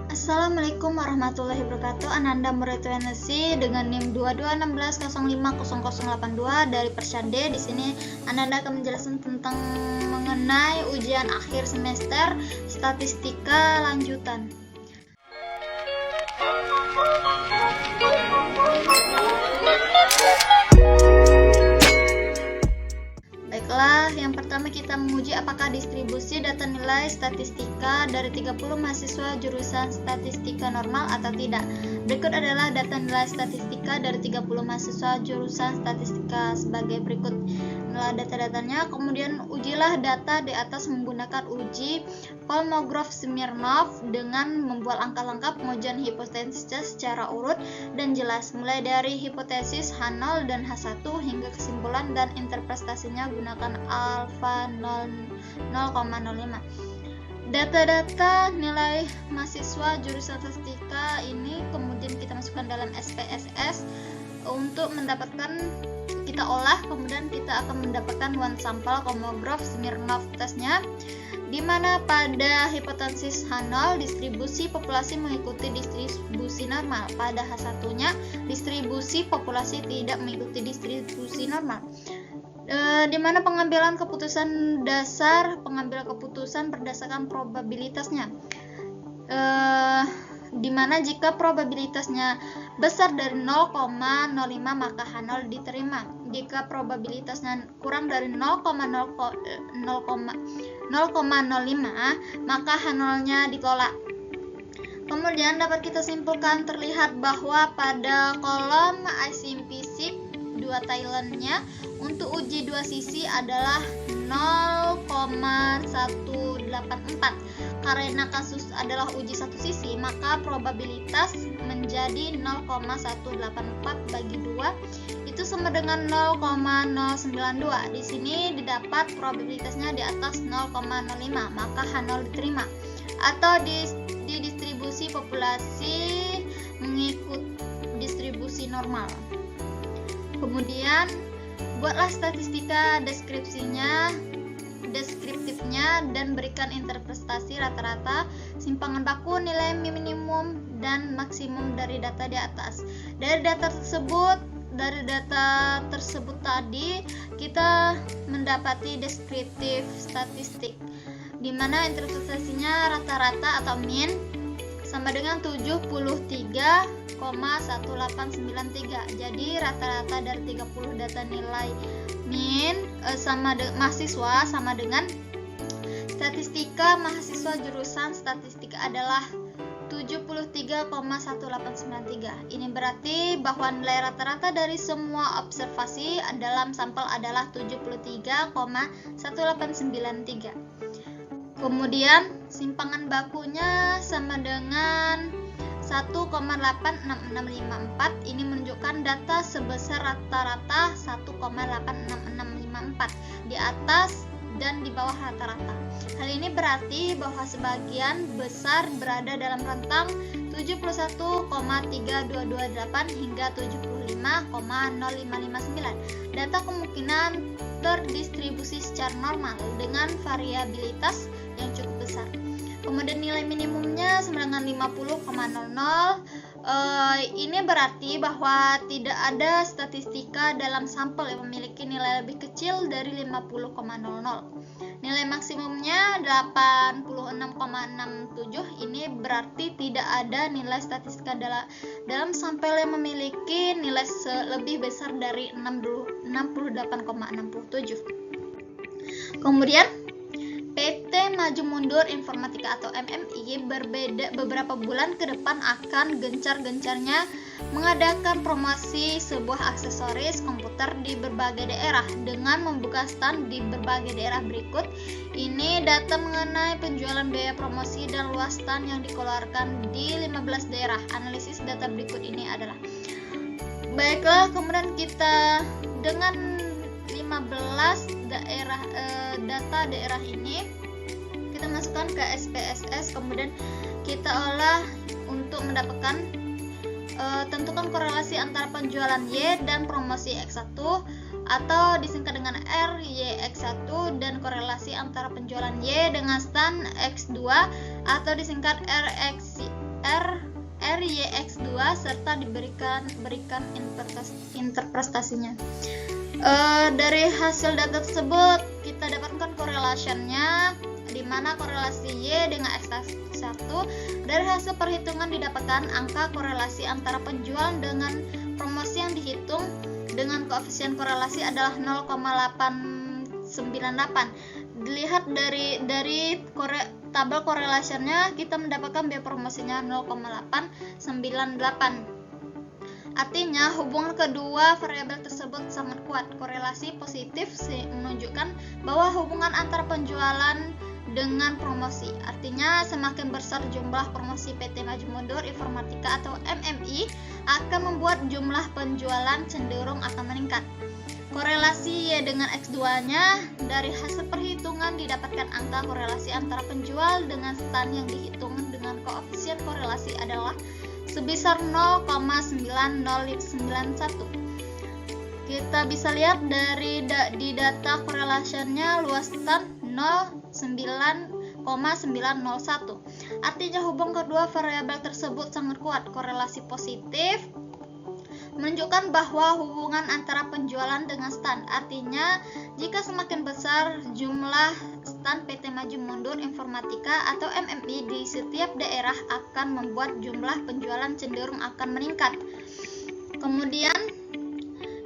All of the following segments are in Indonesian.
Assalamualaikum warahmatullahi wabarakatuh. Ananda murid UNSI dengan NIM 2216050082 dari Persyade. Di sini Ananda akan menjelaskan tentang mengenai ujian akhir semester statistika lanjutan. Baiklah, yang pertama kita menguji apakah distribusi data nilai statistika dari 30 mahasiswa jurusan statistika normal atau tidak. Berikut adalah data nilai statistika dari 30 mahasiswa jurusan statistika sebagai berikut. Inilah data-datanya. Kemudian ujilah data di atas menggunakan uji Kolmogorov Smirnov dengan membuat langkah-langkah pengujian hipotesis secara urut dan jelas, mulai dari hipotesis H0 dan H1 hingga kesimpulan dan interpretasinya gunakan alfa 0,05. Data-data nilai mahasiswa jurusan statistika ini kemudian kita masukkan dalam SPSS untuk mendapatkan, kita olah, kemudian kita akan mendapatkan one sampel Kolmogorov Smirnov tesnya, di mana pada hipotesis H0 distribusi populasi mengikuti distribusi normal, pada H1-nya distribusi populasi tidak mengikuti distribusi normal. Di mana pengambilan keputusan berdasarkan probabilitasnya, di mana jika probabilitasnya besar dari 0,05 maka H0 diterima. Jika probabilitasnya kurang dari 0,05 maka H0-nya ditolak. Kemudian dapat kita simpulkan terlihat bahwa pada kolom ICMPSIC 2 Thailand-nya untuk uji dua sisi adalah 0,184. Karena kasus adalah uji satu sisi, maka probabilitas menjadi 0,184 bagi 2 itu sama dengan 0,092. Di sini didapat probabilitasnya di atas 0,05, maka H0 diterima. Atau di distribusi populasi mengikut distribusi normal. Kemudian buatlah statistika deskriptifnya dan berikan interpretasi rata-rata, simpangan baku, nilai minimum dan maksimum dari data di atas. Dari data tersebut tadi kita mendapati deskriptif statistik, di mana interpretasinya rata-rata atau mean sama dengan 73,1893. Jadi rata-rata dari 30 data nilai mean mahasiswa sama dengan statistika mahasiswa jurusan statistika adalah 73,1893. Ini berarti bahwa nilai rata-rata dari semua observasi dalam sampel adalah 73,1893. Kemudian simpangan bakunya sama dengan 1,86654. Ini menunjukkan data sebesar rata-rata 1,86654 di atas dan di bawah rata-rata. Hal ini berarti bahwa sebagian besar berada dalam rentang 71,3228 hingga 75,0559. Data kemungkinan terdistribusi secara normal dengan variabilitas yang cukup besar. Kemudian nilai minimumnya sama dengan 50,00. Ini berarti bahwa tidak ada statistika dalam sampel yang memiliki nilai lebih kecil dari 50,00. Nilai maksimumnya 86,67. Ini berarti tidak ada nilai statistika dalam sampel yang memiliki nilai lebih besar dari 68,67. Kemudian PT Maju Mundur Informatika atau MMI beberapa bulan ke depan akan gencar-gencarnya mengadakan promosi sebuah aksesoris komputer di berbagai daerah dengan membuka stand di berbagai daerah berikut. Ini data mengenai penjualan, biaya promosi dan luas stand yang dikeluarkan di 15 daerah. Analisis data berikut ini adalah, baiklah, kemudian kita dengan 15 data daerah ini kita masukkan ke SPSS, kemudian kita olah untuk mendapatkan tentukan korelasi antara penjualan Y dan promosi X1 atau disingkat dengan R, Y, X1 dan korelasi antara penjualan Y dengan stand X2 atau disingkat R, Y, X2 serta berikan interpretasinya. Dari hasil data tersebut kita dapatkan korelasinya, di mana korelasi Y dengan X1. Dari hasil perhitungan didapatkan angka korelasi antara penjual dengan promosi yang dihitung dengan koefisien korelasi adalah 0,898. Dilihat dari tabel korelasinya, kita mendapatkan biaya promosinya 0,898. Artinya hubungan kedua variabel tersebut sangat kuat. Korelasi positif menunjukkan bahwa hubungan antara penjualan dengan promosi. Artinya semakin besar jumlah promosi PT Maju Mundur Informatika atau MMI akan membuat jumlah penjualan cenderung akan meningkat. Korelasi Y dengan X2-nya, dari hasil perhitungan didapatkan angka korelasi antara penjual dengan stand yang dihitung dengan koefisien korelasi adalah sebesar 0,9091. Kita bisa lihat di data korelasinya luas stand 9,901. Artinya hubungan kedua variabel tersebut sangat kuat. Korelasi positif menunjukkan bahwa hubungan antara penjualan dengan stand. Artinya jika semakin besar jumlah stand PT Maju Mundur Informatika atau MMI di setiap daerah akan membuat jumlah penjualan cenderung akan meningkat. Kemudian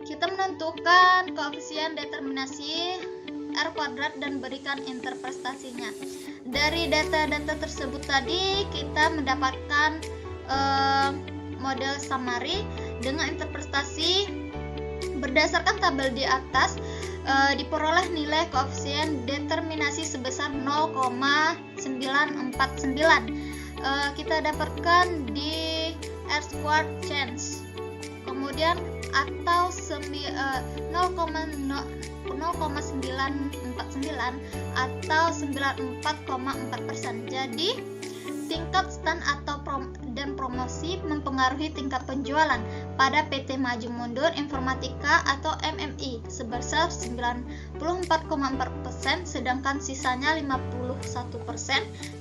kita menentukan koefisien determinasi R kuadrat dan berikan interpretasinya. Dari data-data tersebut tadi kita mendapatkan model summary dengan interpretasi berdasarkan tabel di atas. Diperoleh nilai koefisien determinasi sebesar 0,949. Kita dapatkan di R squared change. Kemudian atau 0,949 atau 94,4%. Jadi tingkat stand atau dan promosi mempengaruhi tingkat penjualan pada PT Maju Mundur Informatika atau MMI sebesar 94,4%, sedangkan sisanya 51%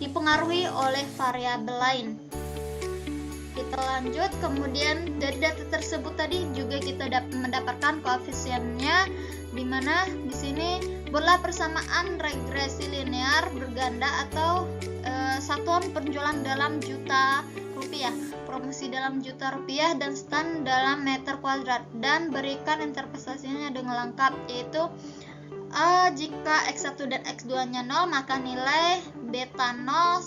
dipengaruhi oleh variabel lain. Kita lanjut, kemudian dari data tersebut tadi juga kita mendapatkan koefisiennya, di mana di sini buatlah persamaan regresi linear berganda atau satuan penjualan dalam juta rupiah, promosi dalam juta rupiah, dan stand dalam meter kuadrat, dan berikan interpretasinya dengan lengkap, yaitu jika X1 dan X2 nya 0 maka nilai beta 0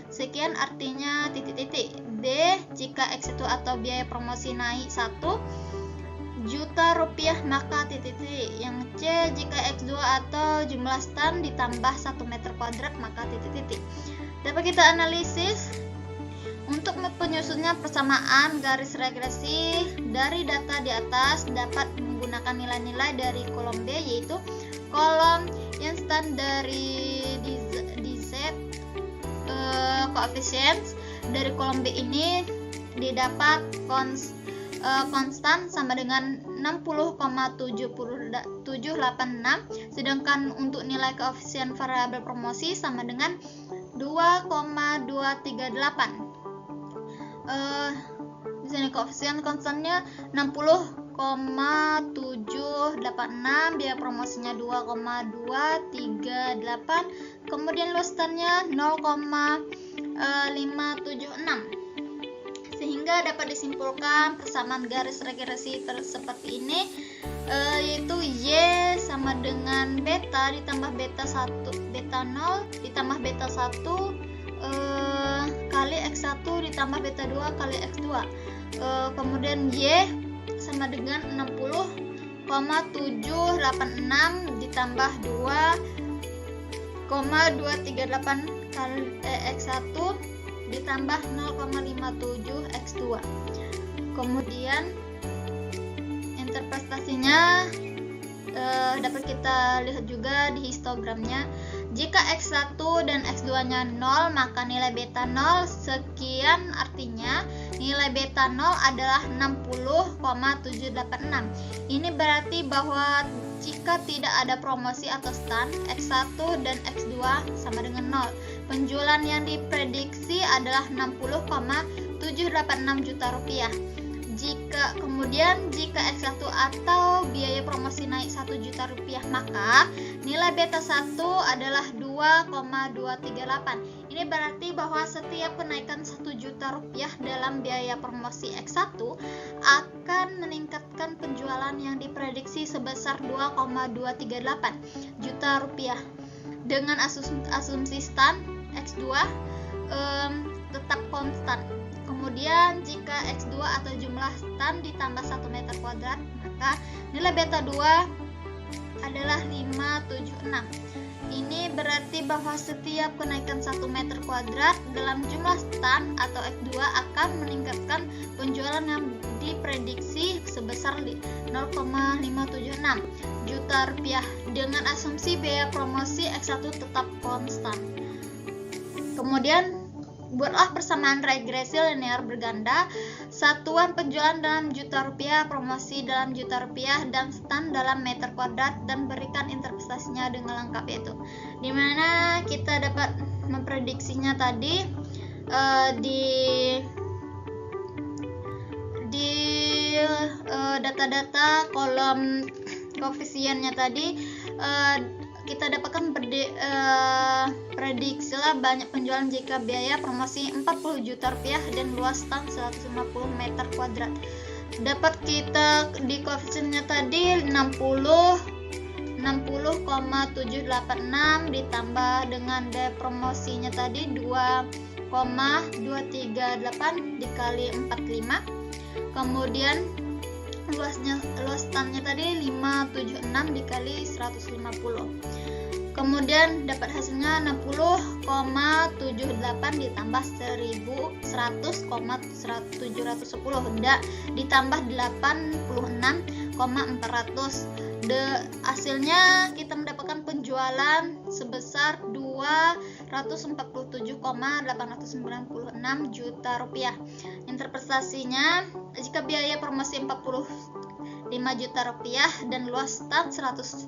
sekian artinya titik-titik. B, jika X1 atau biaya promosi naik 1 juta rupiah maka titik-titik. Yang C, jika X2 atau jumlah stand ditambah 1 meter kuadrat maka titik-titik. Dapat kita analisis untuk penyusunnya persamaan garis regresi dari data di atas dapat menggunakan nilai-nilai dari kolom B, yaitu kolom yang stand dari DZ coefficients. Dari kolom B ini didapat konstan sama dengan 60,786, sedangkan untuk nilai koefisien variabel promosi sama dengan 2,238. Di sini koefisien konstannya 60,786, biaya promosinya 2,238, kemudian luas standnya 0,576. Sehingga dapat disimpulkan persamaan garis regresi seperti ini, yaitu Y sama dengan beta ditambah beta 1 beta 0 ditambah beta 1 kali X1 ditambah beta 2 kali X2. Kemudian Y sama dengan 60,786 ditambah 2,238 kali X1 ditambah 0,57 X2. Kemudian interpretasinya dapat kita lihat juga di histogramnya. Jika X1 dan X2 nya 0 maka nilai beta 0 sekian, artinya nilai beta 0 adalah 60,786. Ini berarti bahwa jika tidak ada promosi atau stand, X1 dan X2 sama dengan 0. Penjualan yang diprediksi adalah 60,786 juta rupiah. Jika X1 atau biaya promosi naik 1 juta rupiah, maka nilai beta 1 adalah 2,238. Ini berarti bahwa setiap kenaikan 1 juta rupiah dalam biaya promosi X1 akan meningkatkan penjualan yang diprediksi sebesar 2,238 juta rupiah. Dengan asumsi stand X2 tetap konstan. Kemudian jika X2 atau jumlah stand ditambah 1 meter kuadrat, maka nilai beta 2 adalah 576. Ini berarti bahwa setiap kenaikan 1 meter kuadrat dalam jumlah stand atau X2 akan meningkatkan penjualan yang diprediksi sebesar 0,576 juta rupiah dengan asumsi biaya promosi X1 tetap konstan. Kemudian buatlah persamaan regresi linear berganda, satuan penjualan dalam juta rupiah, promosi dalam juta rupiah, dan stand dalam meter kuadrat, dan berikan interpretasinya dengan lengkap, yaitu dimana kita dapat memprediksinya tadi di data-data kolom koefisiennya tadi. Kita dapatkan prediksi lah banyak penjualan jika biaya promosi 40 juta rupiah dan luas stand 150 meter kuadrat. Dapat kita di koefisiennya tadi 60,786 ditambah dengan biaya promosinya tadi 2,238 dikali 45. Kemudian luas standnya tadi 576 dikali 150. Kemudian dapat hasilnya 60,78 ditambah 100,710 ditambah 86,400. Hasilnya kita mendapatkan penjualan sebesar 247,896 juta rupiah. Interpretasinya, jika biaya promosi 45 juta rupiah dan luas stand 150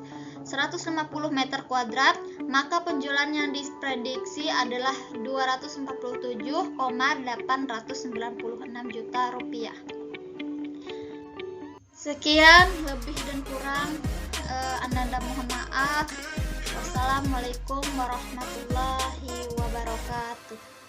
meter kuadrat, maka penjualan yang diprediksi adalah 247,896 juta rupiah. Sekian, lebih dan kurang Ananda mohon maaf. Wassalamualaikum warahmatullahi wabarakatuh.